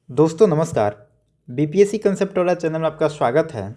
दोस्तों नमस्कार। BPSC concept वाला चैनल में आपका स्वागत है।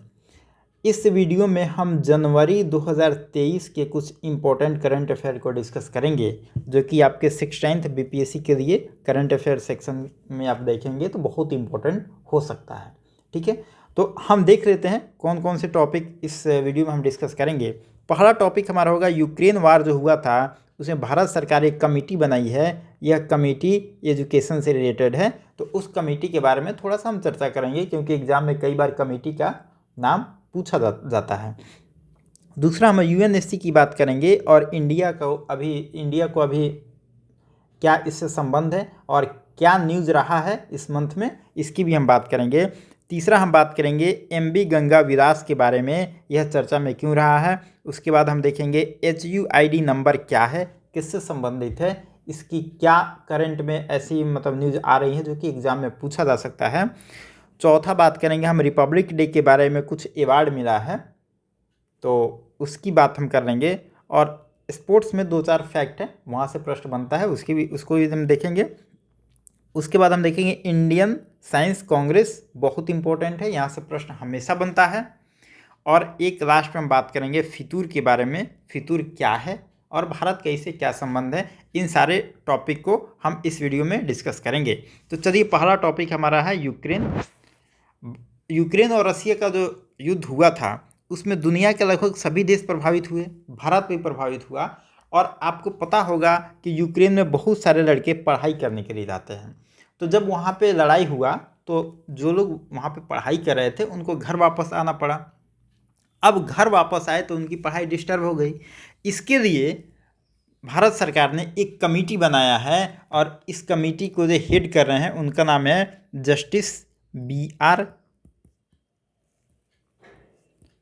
इस वीडियो में हम जनवरी 2023 के कुछ इम्पोर्टेंट करंट अफेयर को डिस्कस करेंगे, जो कि आपके 16th बीपीएससी के लिए करंट अफेयर सेक्शन में आप देखेंगे तो बहुत इम्पोर्टेंट हो सकता है। ठीक है, तो हम देख लेते हैं कौन कौन से टॉपिक इस वीडियो में हम डिस्कस करेंगे। पहला टॉपिक हमारा होगा यूक्रेन वार जो हुआ था, उसमें भारत सरकार एक कमेटी बनाई है। यह कमेटी एजुकेशन से रिलेटेड है, तो उस कमेटी के बारे में थोड़ा सा हम चर्चा करेंगे, क्योंकि एग्जाम में कई बार कमेटी का नाम पूछा जाता है। दूसरा हम यूएनएससी की बात करेंगे और इंडिया को अभी क्या इससे संबंध है और क्या न्यूज़ रहा है इस मंथ में, इसकी भी हम बात करेंगे। तीसरा हम बात करेंगे एमवी गंगा विलास के बारे में, यह चर्चा में क्यों रहा है। उसके बाद हम देखेंगे HUID नंबर क्या है, किससे संबंधित है, इसकी क्या करंट में ऐसी न्यूज़ आ रही है जो कि एग्ज़ाम में पूछा जा सकता है। चौथा बात करेंगे हम रिपब्लिक डे के बारे में, कुछ अवार्ड मिला है तो उसकी बात हम कर लेंगे। और स्पोर्ट्स में 2-4 फैक्ट है, वहाँ से प्रश्न बनता है, उसको भी हम देखेंगे। उसके बाद हम देखेंगे इंडियन साइंस कांग्रेस, बहुत इंपॉर्टेंट है, यहाँ से प्रश्न हमेशा बनता है। और एक लास्ट में हम बात करेंगे फितूर के बारे में, फितूर क्या है और भारत का इससे क्या संबंध है। इन सारे टॉपिक को हम इस वीडियो में डिस्कस करेंगे। तो चलिए, पहला टॉपिक हमारा है यूक्रेन और रसिया का जो युद्ध हुआ था, उसमें दुनिया के लगभग सभी देश प्रभावित हुए, भारत भी प्रभावित हुआ। और आपको पता होगा कि यूक्रेन में बहुत सारे लड़के पढ़ाई करने के लिए जाते हैं, तो जब वहाँ पे लड़ाई हुआ तो जो लोग वहाँ पे पढ़ाई कर रहे थे उनको घर वापस आना पड़ा। अब घर वापस आए तो उनकी पढ़ाई डिस्टर्ब हो गई। इसके लिए भारत सरकार ने एक कमेटी बनाया है और इस कमेटी को जो हेड कर रहे हैं उनका नाम है जस्टिस BR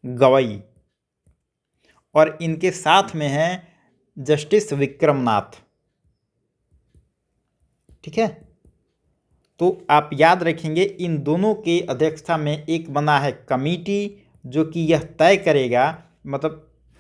गवई, और इनके साथ में है जस्टिस विक्रमनाथ। ठीक है, तो आप याद रखेंगे इन दोनों के अध्यक्षता में एक बना है कमेटी, जो कि यह तय करेगा,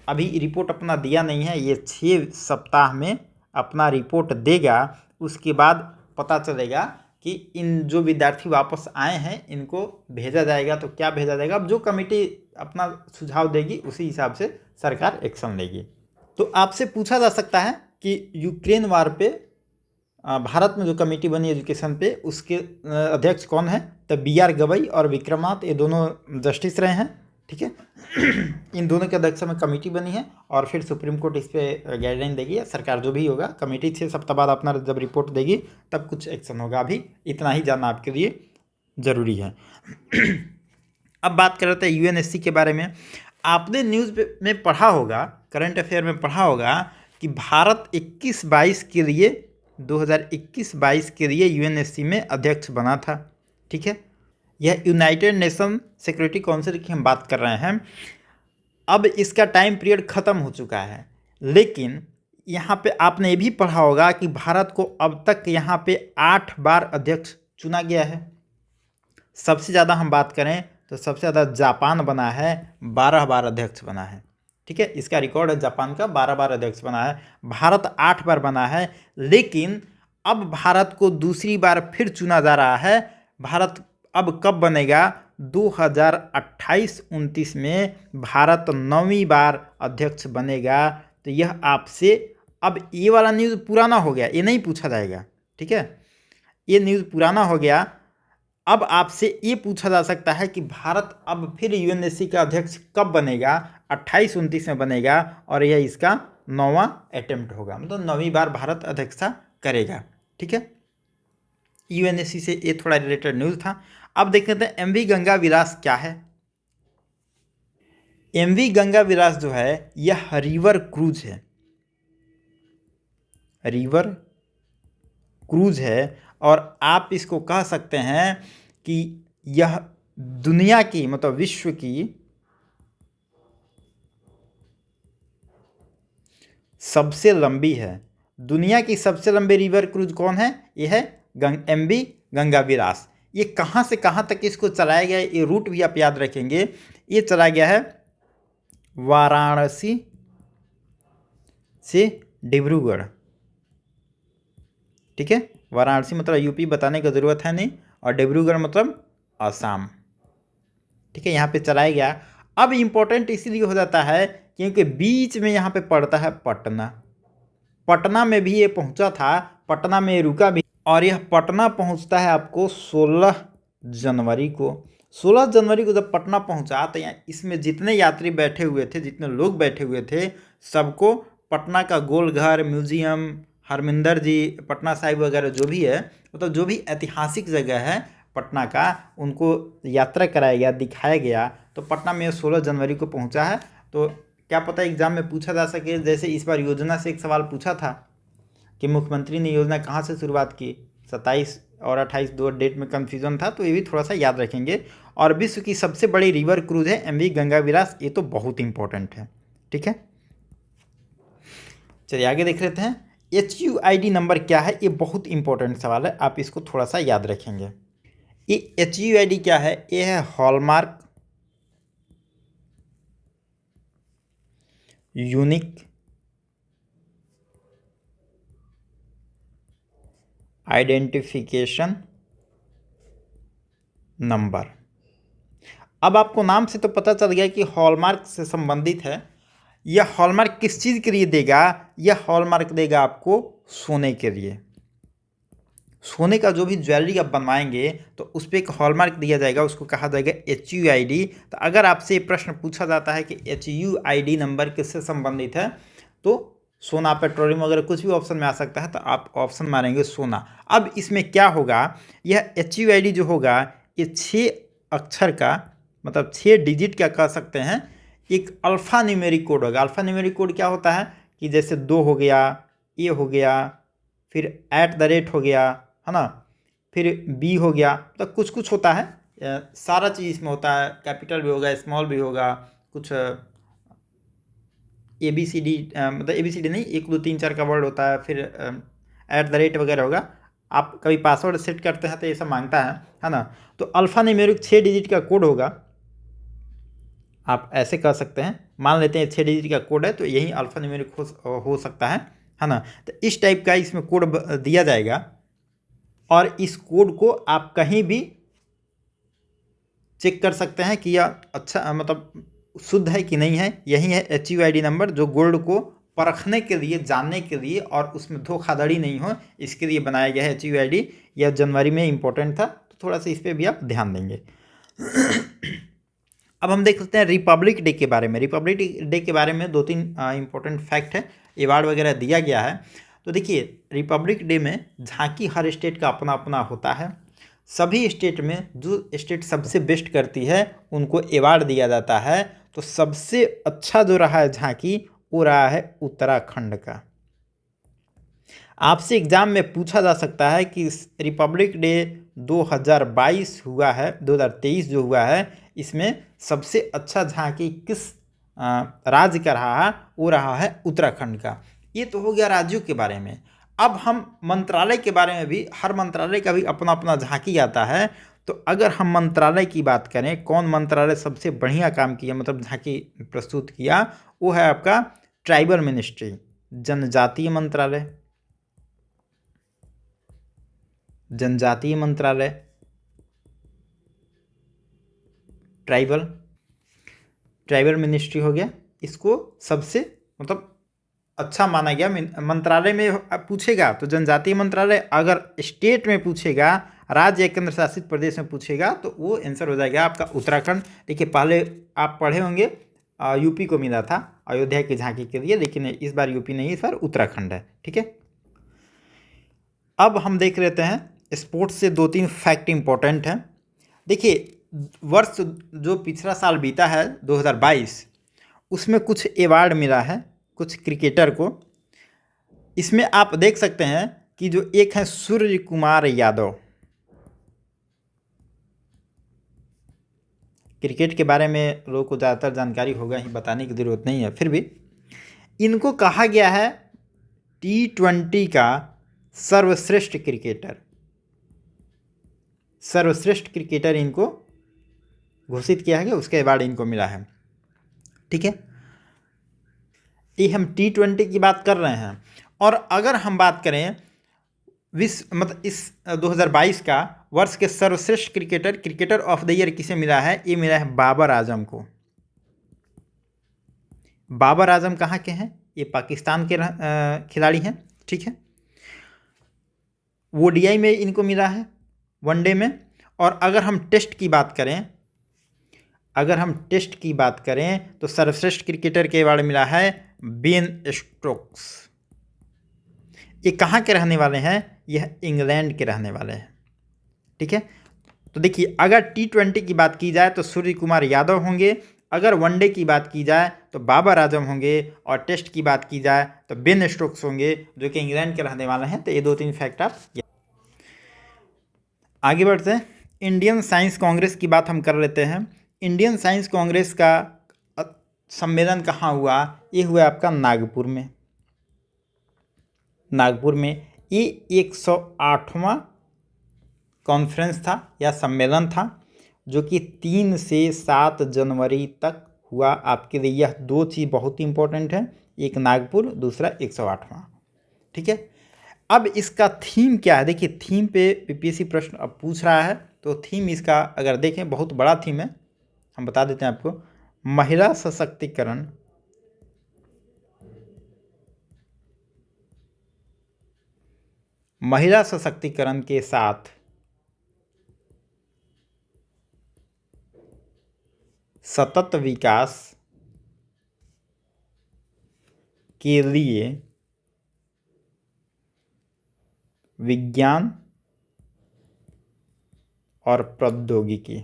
अभी रिपोर्ट अपना दिया नहीं है, ये 6 सप्ताह में अपना रिपोर्ट देगा। उसके बाद पता चलेगा कि इन जो विद्यार्थी वापस आए हैं इनको भेजा जाएगा तो क्या भेजा जाएगा। अब जो कमेटी अपना सुझाव देगी उसी हिसाब से सरकार एक्शन लेगी। तो आपसे पूछा जा सकता है कि यूक्रेन वार पे भारत में जो कमेटी बनी एजुकेशन पे, उसके अध्यक्ष कौन है, तो BR गवई और विक्रमनाथ, ये दोनों जस्टिस रहे हैं। ठीक है, इन दोनों के अध्यक्ष में कमेटी बनी है और फिर सुप्रीम कोर्ट इस पर गाइडलाइन देगी। सरकार जो भी होगा, कमेटी 6 सप्ताह बाद अपना जब रिपोर्ट देगी तब कुछ एक्शन होगा। अभी इतना ही जानना आपके लिए ज़रूरी है। अब बात कर रहे थे यूएनएससी के बारे में। आपने न्यूज़ में पढ़ा होगा, करंट अफेयर में पढ़ा होगा कि भारत 21-22 के लिए 2021-22 के लिए यूएनएससी में अध्यक्ष बना था। ठीक है, यह यूनाइटेड नेशन सिक्योरिटी काउंसिल की हम बात कर रहे हैं। अब इसका टाइम पीरियड ख़त्म हो चुका है, लेकिन यहाँ पे आपने ये भी पढ़ा होगा कि भारत को अब तक यहाँ पे 8 बार अध्यक्ष चुना गया है। सबसे ज़्यादा हम बात करें तो सबसे ज़्यादा जापान बना है, 12 बार अध्यक्ष बना है। ठीक है, इसका रिकॉर्ड है जापान का, 12 बार अध्यक्ष बना है। भारत 8 बार बना है, लेकिन अब भारत को दूसरी बार फिर चुना जा रहा है। भारत अब कब बनेगा, 2028-29 में भारत 9वीं बार अध्यक्ष बनेगा। तो यह आपसे, अब ये वाला न्यूज़ पुराना हो गया, ये नहीं पूछा जाएगा। ठीक है, ये न्यूज़ पुराना हो गया। अब आपसे ये पूछा जा सकता है कि भारत अब फिर यूएनएससी का अध्यक्ष कब बनेगा, 28-29 में बनेगा, और यह इसका 9वां अटेम्प्ट होगा, 9वीं बार भारत अध्यक्षता करेगा। ठीक है, यूएनएससी से ये थोड़ा रिलेटेड न्यूज़ था। अब देख लेते हैं एमवी गंगा विलास क्या है। एमवी गंगा विलास जो है यह रिवर क्रूज है, रिवर क्रूज है, और आप इसको कह सकते हैं कि यह दुनिया की विश्व की सबसे लंबी है। दुनिया की सबसे लंबी रिवर क्रूज कौन है, यह है एमवी गंगा विलास। ये कहाँ से कहाँ तक इसको चलाया गया है, ये रूट भी आप याद रखेंगे। ये चलाया गया है वाराणसी से डिब्रूगढ़। ठीक है, वाराणसी यूपी बताने की ज़रूरत है नहीं, और डिब्रूगढ़ मतलब असम। ठीक है, यहाँ पे चलाया गया। अब इम्पोर्टेंट इसीलिए हो जाता है क्योंकि बीच में यहाँ पे पड़ता है पटना। पटना में भी ये पहुँचा था, पटना में रुका भी, और यह पटना पहुँचता है आपको 16 जनवरी को। 16 जनवरी को जब पटना पहुँचा तो यहाँ इसमें जितने यात्री बैठे हुए थे, जितने लोग बैठे हुए थे, सबको पटना का गोलघर, म्यूजियम, हरमिंदर जी, पटना साहिब वगैरह जो भी है, मतलब जो भी ऐतिहासिक जगह है पटना का, उनको यात्रा कराया गया, दिखाया गया। तो पटना में 16 जनवरी को पहुंचा है। तो क्या पता एग्जाम में पूछा जा सके, जैसे इस बार योजना से एक सवाल पूछा था कि मुख्यमंत्री ने योजना कहाँ से शुरुआत की, 27 और 28 दो डेट में कन्फ्यूजन था, तो ये भी थोड़ा सा याद रखेंगे। और विश्व की सबसे बड़ी रिवर क्रूज है MV गंगा विलास, ये तो बहुत इंपॉर्टेंट है। ठीक है, चलिए आगे देख लेते हैं। HUID नंबर क्या है, ये बहुत इंपॉर्टेंट सवाल है, आप इसको थोड़ा सा याद रखेंगे। ये HUID क्या है, ये है हॉलमार्क यूनिक आइडेंटिफिकेशन नंबर। अब आपको नाम से तो पता चल गया कि हॉलमार्क से संबंधित है। यह हॉलमार्क किस चीज़ के लिए देगा, यह हॉलमार्क देगा आपको सोने के लिए। सोने का जो भी ज्वेलरी आप बनवाएंगे तो उस पर एक हॉलमार्क दिया जाएगा, उसको कहा जाएगा HUID। तो अगर आपसे ये प्रश्न पूछा जाता है कि HUID नंबर किससे संबंधित है, तो सोना, पेट्रोलियम वगैरह कुछ भी ऑप्शन में आ सकता है, तो आप ऑप्शन मारेंगे सोना। अब इसमें क्या होगा, यह HUID जो होगा ये 6 अक्षर का, मतलब 6 डिजिट का कह सकते हैं, एक अल्फ़ा न्यूमेरिक कोड होगा। अल्फ़ा न्यूमेरिक कोड क्या होता है कि जैसे 2 हो गया, ए हो गया, फिर @ हो गया, है ना, फिर बी हो गया, तो कुछ कुछ होता है, सारा चीज़ इसमें होता है, कैपिटल भी होगा, स्मॉल भी होगा, कुछ ABCD, मतलब ABCD नहीं, 1 2 3 4 का वर्ड होता है, फिर @ वगैरह होगा। आप कभी पासवर्ड सेट करते हैं तो ये सब मांगता है ना। तो अल्फ़ा न्यूमेरिक 6 डिजिट का कोड होगा, आप ऐसे कह सकते हैं, मान लेते हैं 6 डिजिट का कोड है, तो यही अल्फ़ा न्यूमेरिक हो सकता है ना। तो इस टाइप का इसमें कोड दिया जाएगा, और इस कोड को आप कहीं भी चेक कर सकते हैं कि यह अच्छा, मतलब शुद्ध है कि नहीं है। यही है HUID नंबर, जो गोल्ड को परखने के लिए, जानने के लिए, और उसमें धोखाधड़ी नहीं हो, इसके लिए बनाया गया है HUID। यह जनवरी में इम्पोर्टेंट था, तो थोड़ा सा इस पर भी आप ध्यान देंगे। अब हम देख लेते हैं रिपब्लिक डे के बारे में। रिपब्लिक डे के बारे में 2-3 इंपॉर्टेंट फैक्ट है, अवार्ड वगैरह दिया गया है। तो देखिए, रिपब्लिक डे में झांकी हर स्टेट का अपना अपना होता है। सभी स्टेट में जो स्टेट सबसे बेस्ट करती है उनको अवार्ड दिया जाता है। तो सबसे अच्छा जो रहा है झांकी, वो रहा है उत्तराखंड का। आपसे एग्जाम में पूछा जा सकता है कि रिपब्लिक डे 2022 हुआ है, 2023 जो हुआ है, इसमें सबसे अच्छा झांकी किस राज्य का रहा है, वो रहा है उत्तराखंड का। ये तो हो गया राज्यों के बारे में। अब हम मंत्रालय के बारे में भी, हर मंत्रालय का भी अपना अपना झांकी आता है। तो अगर हम मंत्रालय की बात करें, कौन मंत्रालय सबसे बढ़िया काम किया, मतलब झांकी प्रस्तुत किया, वो है आपका ट्राइबल मिनिस्ट्री, जनजातीय मंत्रालय, जनजातीय मंत्रालय, ट्राइबल मिनिस्ट्री हो गया। इसको सबसे मतलब अच्छा माना गया। मंत्रालय में पूछेगा तो जनजातीय मंत्रालय, अगर स्टेट में पूछेगा, राज्य या केंद्र शासित प्रदेश में पूछेगा, तो वो आंसर हो जाएगा आपका उत्तराखंड। देखिए, पहले आप पढ़े होंगे यूपी को मिला था अयोध्या की झांकी के लिए, लेकिन इस बार यूपी नहीं, इस बार उत्तराखंड है। ठीक है, अब हम देख लेते हैं स्पोर्ट्स से 2-3 फैक्ट इंपॉर्टेंट हैं। देखिए, वर्ष जो पिछला साल बीता है 2022, उसमें कुछ अवार्ड मिला है कुछ क्रिकेटर को। इसमें आप देख सकते हैं कि जो एक है सूर्य कुमार यादव। क्रिकेट के बारे में लोगों को ज़्यादातर जानकारी होगा ही, बताने की ज़रूरत नहीं है, फिर भी इनको कहा गया है T20 का सर्वश्रेष्ठ क्रिकेटर। सर्वश्रेष्ठ क्रिकेटर इनको घोषित किया गया, उसके अवार्ड इनको मिला है। ठीक है, ये हम T20 की बात कर रहे हैं। और अगर हम बात करें विश्व, मतलब इस 2022 का, वर्ष के सर्वश्रेष्ठ क्रिकेटर ऑफ द ईयर किसे मिला है? ये मिला है बाबर आजम को। बाबर आजम कहाँ के हैं? ये पाकिस्तान के खिलाड़ी हैं, ठीक है। ओडीआई में इनको मिला है, वनडे में। और अगर हम टेस्ट की बात करें तो सर्वश्रेष्ठ क्रिकेटर के अवार्ड मिला है बेन स्टोक्स। ये कहाँ के रहने वाले हैं? यह इंग्लैंड के रहने वाले हैं, ठीक है। तो देखिए, अगर T20 की बात की जाए तो सूर्य कुमार यादव होंगे, अगर वनडे की बात की जाए तो बाबर आजम होंगे, और टेस्ट की बात की जाए तो बेन स्टोक्स होंगे, जो कि इंग्लैंड के रहने वाले हैं। तो ये 2-3 फैक्ट आप आगे बढ़ते हैं। इंडियन साइंस कांग्रेस की बात हम कर लेते हैं। इंडियन साइंस कांग्रेस का सम्मेलन कहाँ हुआ? ये हुआ आपका नागपुर में। ये 108वां कॉन्फ्रेंस था या सम्मेलन था, जो कि 3 से 7 जनवरी तक हुआ। आपके लिए यह 2 चीज़ बहुत ही इंपॉर्टेंट है, एक नागपुर, दूसरा 108वां, ठीक है। अब इसका थीम क्या है? देखिए, थीम पे पीपीएससी प्रश्न अब पूछ रहा है, तो थीम इसका अगर देखें बहुत बड़ा थीम है, हम बता देते हैं आपको। महिला सशक्तिकरण, महिला सशक्तिकरण के साथ सतत विकास के लिए विज्ञान और प्रौद्योगिकी।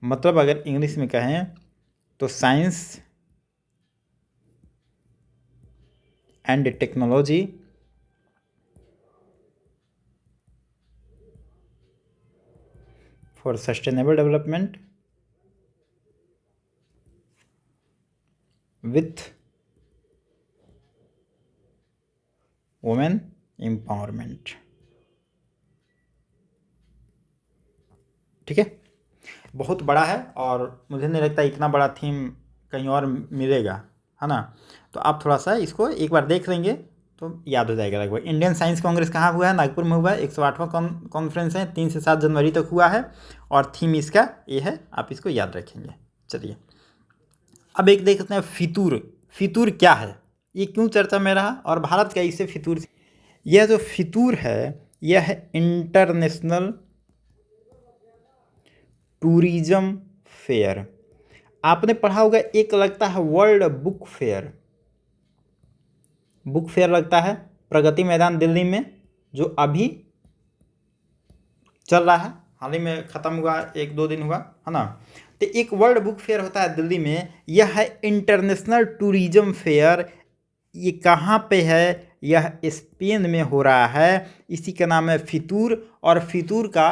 मतलब अगर इंग्लिश में कहें तो science and technology for sustainable development with women empowerment, ठीक है। बहुत बड़ा है और मुझे नहीं लगता इतना बड़ा थीम कहीं और मिलेगा, है ना। तो आप थोड़ा सा इसको एक बार देख लेंगे तो याद हो जाएगा लगभग। इंडियन साइंस कांग्रेस कहाँ हुआ है? नागपुर में हुआ है। 108वां कॉन्फ्रेंस है, 3 से 7 जनवरी तक हुआ है, और थीम इसका ये है, आप इसको याद रखेंगे। चलिए, अब एक देखते हैं फितूर। फितूर क्या है, ये क्यों चर्चा में रहा, और भारत का इससे फितूर। यह जो फितूर है, यह है इंटरनेशनल टूरिज्म फेयर। आपने पढ़ा होगा, एक लगता है वर्ल्ड बुक फेयर लगता है प्रगति मैदान दिल्ली में, जो अभी चल रहा है, हाल ही में ख़त्म हुआ, 1-2 दिन हुआ, है ना। तो एक वर्ल्ड बुक फेयर होता है दिल्ली में, यह है इंटरनेशनल टूरिज्म फेयर। ये कहाँ पे है? यह स्पेन में हो रहा है। इसी का नाम है फितूर, और फितूर का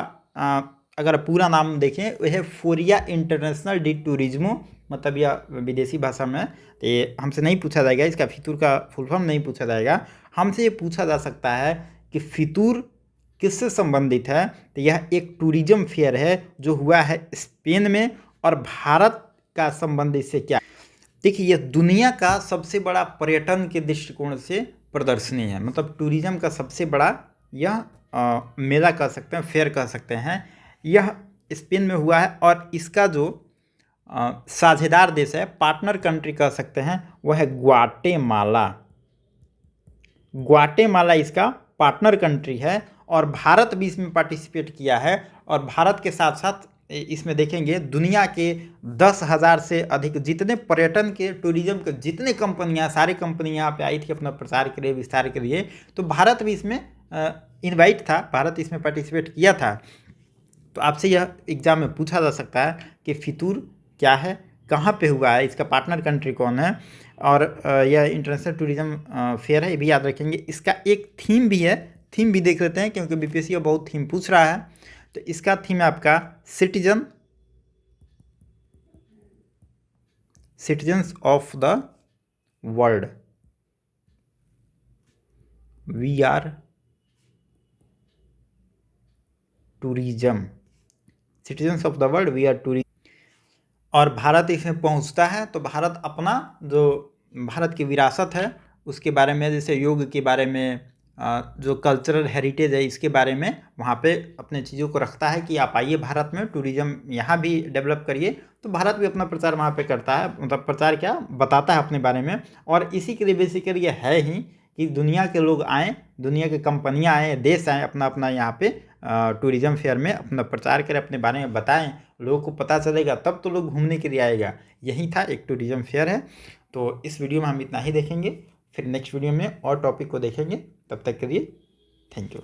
अगर पूरा नाम देखें वह फोरिया इंटरनेशनल डी टूरिज्मो, मतलब यह विदेशी भाषा में। तो ये हमसे नहीं पूछा जाएगा, इसका फितूर का फुल फॉर्म नहीं पूछा जाएगा। हमसे ये पूछा जा सकता है कि फितूर किससे संबंधित है। तो यह एक टूरिज्म फेयर है जो हुआ है स्पेन में, और भारत का संबंध इससे क्या? देखिए, यह दुनिया का सबसे बड़ा पर्यटन के दृष्टिकोण से प्रदर्शनी है, मतलब टूरिज्म का सबसे बड़ा यह मेला कह सकते हैं, फेयर कह सकते हैं। यह स्पेन में हुआ है, और इसका जो साझेदार देश है, पार्टनर कंट्री कह सकते हैं, वह है ग्वाटेमाला इसका पार्टनर कंट्री है, और भारत भी इसमें पार्टिसिपेट किया है। और भारत के साथ साथ इसमें देखेंगे दुनिया के 10,000 से अधिक जितने पर्यटन के टूरिज्म के जितने कंपनियां, सारी कंपनियां यहाँ पे आई थी अपना प्रचार के लिए, विस्तार के लिए। तो भारत भी इसमें इनवाइट था, भारत इसमें पार्टिसिपेट किया था। तो आपसे यह एग्जाम में पूछा जा सकता है कि फितूर क्या है, कहाँ पे हुआ है, इसका पार्टनर कंट्री कौन है, और यह इंटरनेशनल टूरिज्म फेयर है, ये भी याद रखेंगे। इसका एक थीम भी है, थीम भी देख लेते हैं, क्योंकि बीपीएससी बहुत थीम पूछ रहा है। तो इसका थीम है आपका citizens of the world, we are tourism, citizens of the world we are tourism. और भारत इसमें पहुंचता है तो भारत अपना जो भारत की विरासत है उसके बारे में, जैसे योग के बारे में, जो कल्चरल हेरिटेज है इसके बारे में वहाँ पे अपने चीज़ों को रखता है कि आप आइए भारत में, टूरिज़्म यहाँ भी डेवलप करिए। तो भारत भी अपना प्रचार वहाँ पे करता है, मतलब प्रचार क्या बताता है अपने बारे में। और इसी के लिए बेसिकली ये है ही कि दुनिया के लोग आएँ, दुनिया की कंपनियाँ आएँ, देश आएँ, अपना अपना यहाँ पे टूरिज़्म फेयर में अपना प्रचार करें, अपने बारे में बताएं, लोगों को पता चलेगा तब तो लोग घूमने के लिए आएगा। यही था, एक टूरिज़्म फेयर है। तो इस वीडियो में हम इतना ही देखेंगे, फिर नेक्स्ट वीडियो में और टॉपिक को देखेंगे। तब तक के लिए थैंक यू।